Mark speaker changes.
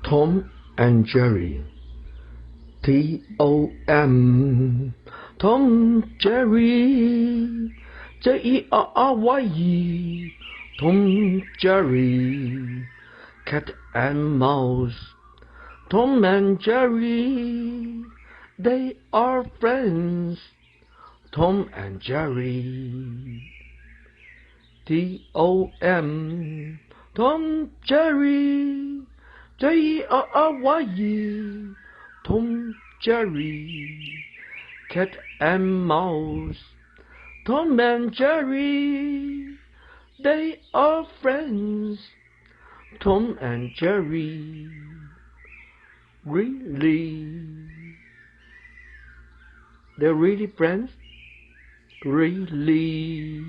Speaker 1: Tom and Jerry. T-O-M. Tom, Jerry. J-E-R-R-Y-E. Tom, Jerry. Cat and mouse. Tom and Jerry. They are friends. Tom and Jerry. T-O-M. Tom, Jerry. J-E-R-R-Y-E. Tom, Jerry. Cat and mouse. Tom and Jerry. They are friends. Tom and Jerry. Really? They're really friends? Really?